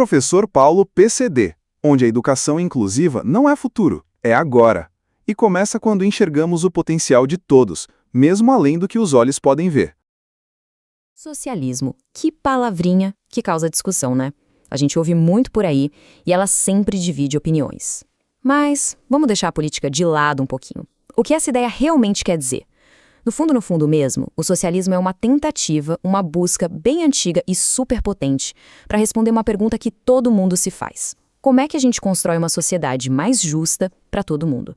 professor Paulo PCD, onde a educação inclusiva não é futuro, é agora. E começa quando enxergamos o potencial de todos, mesmo além do que os olhos podem ver. Socialismo. Que palavrinha que causa discussão, né? A gente ouve muito por aí e ela sempre divide opiniões. Mas vamos deixar a política de lado um pouquinho. O que essa ideia realmente quer dizer? No fundo mesmo, o socialismo é uma tentativa, uma busca bem antiga e super potente para responder uma pergunta que todo mundo se faz. Como é que a gente constrói uma sociedade mais justa para todo mundo?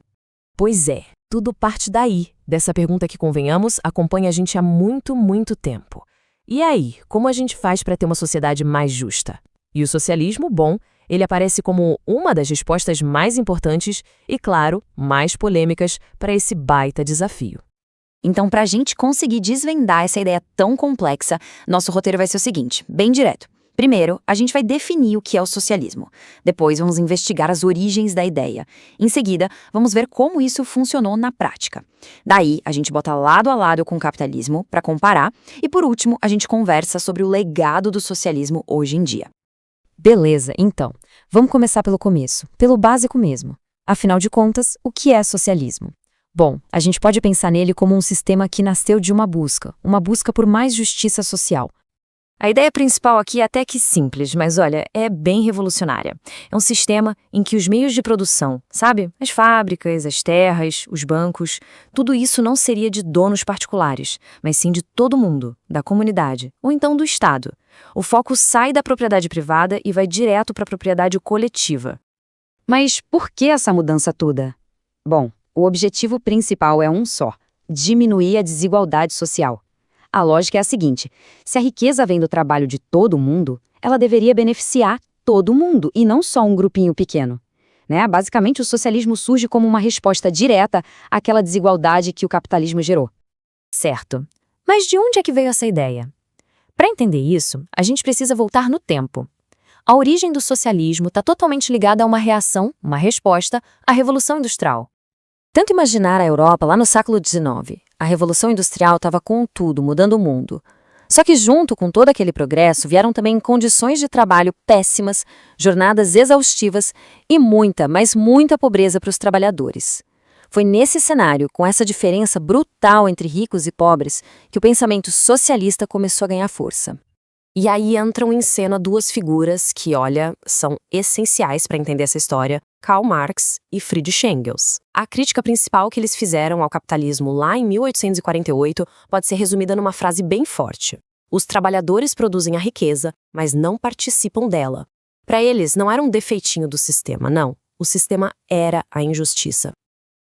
Pois é, tudo parte daí, dessa pergunta que, convenhamos, acompanha a gente há muito, muito tempo. E aí, como a gente faz para ter uma sociedade mais justa? E o socialismo, bom, ele aparece como uma das respostas mais importantes e, claro, mais polêmicas para esse baita desafio. Então, para a gente conseguir desvendar essa ideia tão complexa, nosso roteiro vai ser o seguinte, bem direto. Primeiro, a gente vai definir o que é o socialismo. Depois, vamos investigar as origens da ideia. Em seguida, vamos ver como isso funcionou na prática. Daí, a gente bota lado a lado com o capitalismo para comparar. E, por último, a gente conversa sobre o legado do socialismo hoje em dia. Beleza, então, vamos começar pelo começo, pelo básico mesmo. Afinal de contas, o que é socialismo? Bom, a gente pode pensar nele como um sistema que nasceu de uma busca por mais justiça social. A ideia principal aqui é até que simples, mas olha, é bem revolucionária. É um sistema em que os meios de produção, sabe? As fábricas, as terras, os bancos, tudo isso não seria de donos particulares, mas sim de todo mundo, da comunidade, ou então do Estado. O foco sai da propriedade privada e vai direto para a propriedade coletiva. Mas por que essa mudança toda? Bom, o objetivo principal é um só: diminuir a desigualdade social. A lógica é a seguinte: se a riqueza vem do trabalho de todo mundo, ela deveria beneficiar todo mundo e não só um grupinho pequeno. Basicamente, o socialismo surge como uma resposta direta àquela desigualdade que o capitalismo gerou. Certo. Mas de onde é que veio essa ideia? Para entender isso, a gente precisa voltar no tempo. A origem do socialismo está totalmente ligada a uma reação, uma resposta, à Revolução Industrial. Tenta imaginar a Europa lá no século XIX. A Revolução Industrial estava com tudo, mudando o mundo. Só que junto com todo aquele progresso vieram também condições de trabalho péssimas, jornadas exaustivas e muita, mas muita pobreza para os trabalhadores. Foi nesse cenário, com essa diferença brutal entre ricos e pobres, que o pensamento socialista começou a ganhar força. E aí entram em cena duas figuras que, olha, são essenciais para entender essa história: Karl Marx e Friedrich Engels. A crítica principal que eles fizeram ao capitalismo lá em 1848 pode ser resumida numa frase bem forte: os trabalhadores produzem a riqueza, mas não participam dela. Para eles, não era um defeitinho do sistema, não. O sistema era a injustiça.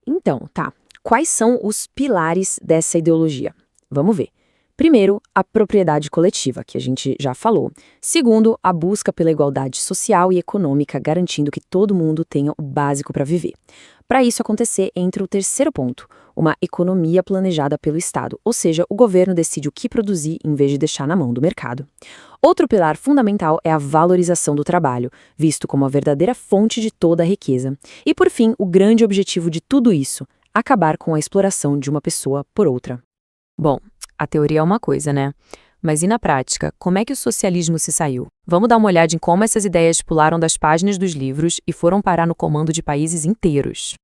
Então, tá. Quais são os pilares dessa ideologia? Vamos ver. Primeiro, a propriedade coletiva, que a gente já falou. Segundo, a busca pela igualdade social e econômica, garantindo que todo mundo tenha o básico para viver. Para isso acontecer, entra o terceiro ponto, uma economia planejada pelo Estado, ou seja, o governo decide o que produzir em vez de deixar na mão do mercado. Outro pilar fundamental é a valorização do trabalho, visto como a verdadeira fonte de toda a riqueza. E, por fim, o grande objetivo de tudo isso: acabar com a exploração de uma pessoa por outra. Bom, a teoria é uma coisa, né? Mas e na prática, como é que o socialismo se saiu? Vamos dar uma olhada em como essas ideias pularam das páginas dos livros e foram parar no comando de países inteiros.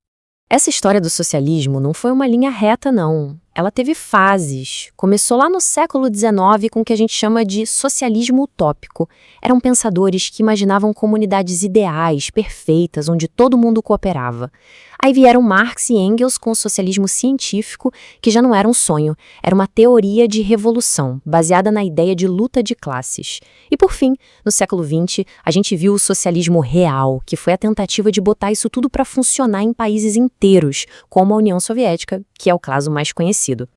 Essa história do socialismo não foi uma linha reta, não. Ela teve fases. Começou lá no século XIX com o que a gente chama de socialismo utópico. Eram pensadores que imaginavam comunidades ideais, perfeitas, onde todo mundo cooperava. Aí vieram Marx e Engels com o socialismo científico, que já não era um sonho, era uma teoria de revolução, baseada na ideia de luta de classes. E por fim, no século XX, a gente viu o socialismo real, que foi a tentativa de botar isso tudo para funcionar em países inteiros, como a União Soviética, que é o caso mais conhecido.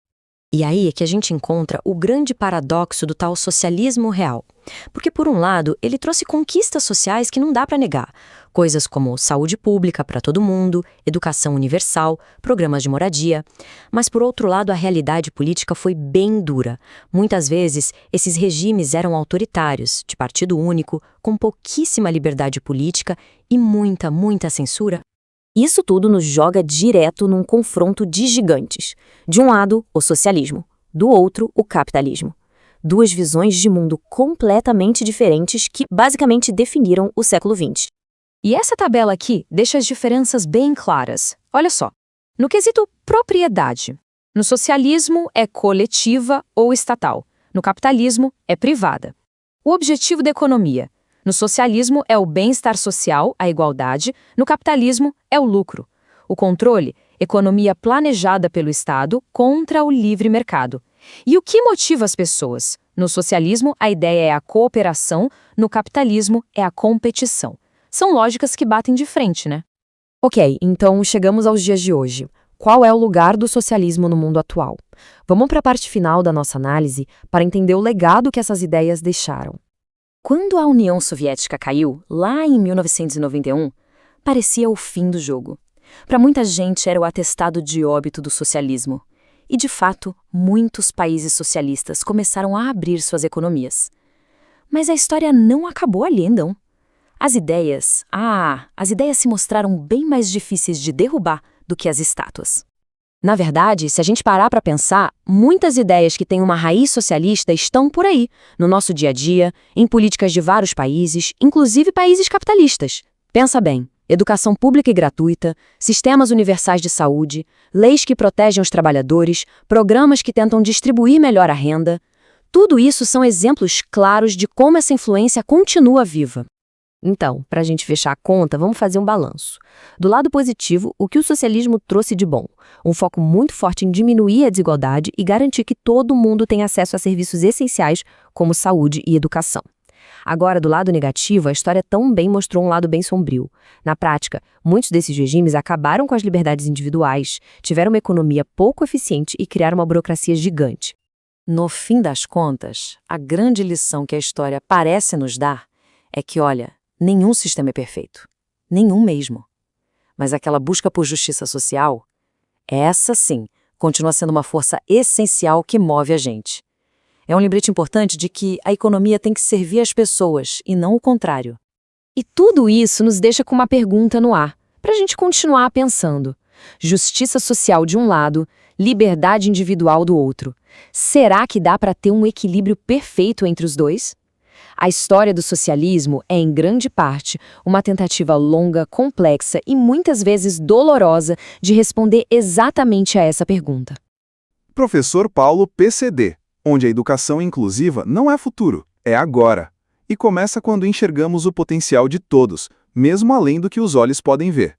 E aí é que a gente encontra o grande paradoxo do tal socialismo real. Porque, por um lado, ele trouxe conquistas sociais que não dá para negar. Coisas como saúde pública para todo mundo, educação universal, programas de moradia. Mas, por outro lado, a realidade política foi bem dura. Muitas vezes, esses regimes eram autoritários, de partido único, com pouquíssima liberdade política e muita, muita censura. Isso tudo nos joga direto num confronto de gigantes. De um lado, o socialismo. Do outro, o capitalismo. Duas visões de mundo completamente diferentes que basicamente definiram o século XX. E essa tabela aqui deixa as diferenças bem claras. Olha só. No quesito propriedade, no socialismo é coletiva ou estatal. No capitalismo é privada. O objetivo da economia. No socialismo é o bem-estar social, a igualdade. No capitalismo é o lucro. O controle, economia planejada pelo Estado contra o livre mercado. E o que motiva as pessoas? No socialismo, a ideia é a cooperação. No capitalismo, é a competição. São lógicas que batem de frente, né? Ok, então chegamos aos dias de hoje. Qual é o lugar do socialismo no mundo atual? Vamos para a parte final da nossa análise para entender o legado que essas ideias deixaram. Quando a União Soviética caiu, lá em 1991, parecia o fim do jogo. Para muita gente era o atestado de óbito do socialismo. E, de fato, muitos países socialistas começaram a abrir suas economias. Mas a história não acabou ali, não. As ideias se mostraram bem mais difíceis de derrubar do que as estátuas. Na verdade, se a gente parar para pensar, muitas ideias que têm uma raiz socialista estão por aí, no nosso dia a dia, em políticas de vários países, inclusive países capitalistas. Pensa bem, educação pública e gratuita, sistemas universais de saúde, leis que protegem os trabalhadores, programas que tentam distribuir melhor a renda. Tudo isso são exemplos claros de como essa influência continua viva. Então, para a gente fechar a conta, vamos fazer um balanço. Do lado positivo, o que o socialismo trouxe de bom? Um foco muito forte em diminuir a desigualdade e garantir que todo mundo tenha acesso a serviços essenciais como saúde e educação. Agora, do lado negativo, a história também mostrou um lado bem sombrio. Na prática, muitos desses regimes acabaram com as liberdades individuais, tiveram uma economia pouco eficiente e criaram uma burocracia gigante. No fim das contas, a grande lição que a história parece nos dar é que, olha, nenhum sistema é perfeito. Nenhum mesmo. Mas aquela busca por justiça social, essa sim, continua sendo uma força essencial que move a gente. É um lembrete importante de que a economia tem que servir as pessoas e não o contrário. E tudo isso nos deixa com uma pergunta no ar, para a gente continuar pensando. Justiça social de um lado, liberdade individual do outro. Será que dá para ter um equilíbrio perfeito entre os dois? A história do socialismo é, em grande parte, uma tentativa longa, complexa e muitas vezes dolorosa de responder exatamente a essa pergunta. Professor Paulo PCD, onde a educação inclusiva não é futuro, é agora. E começa quando enxergamos o potencial de todos, mesmo além do que os olhos podem ver.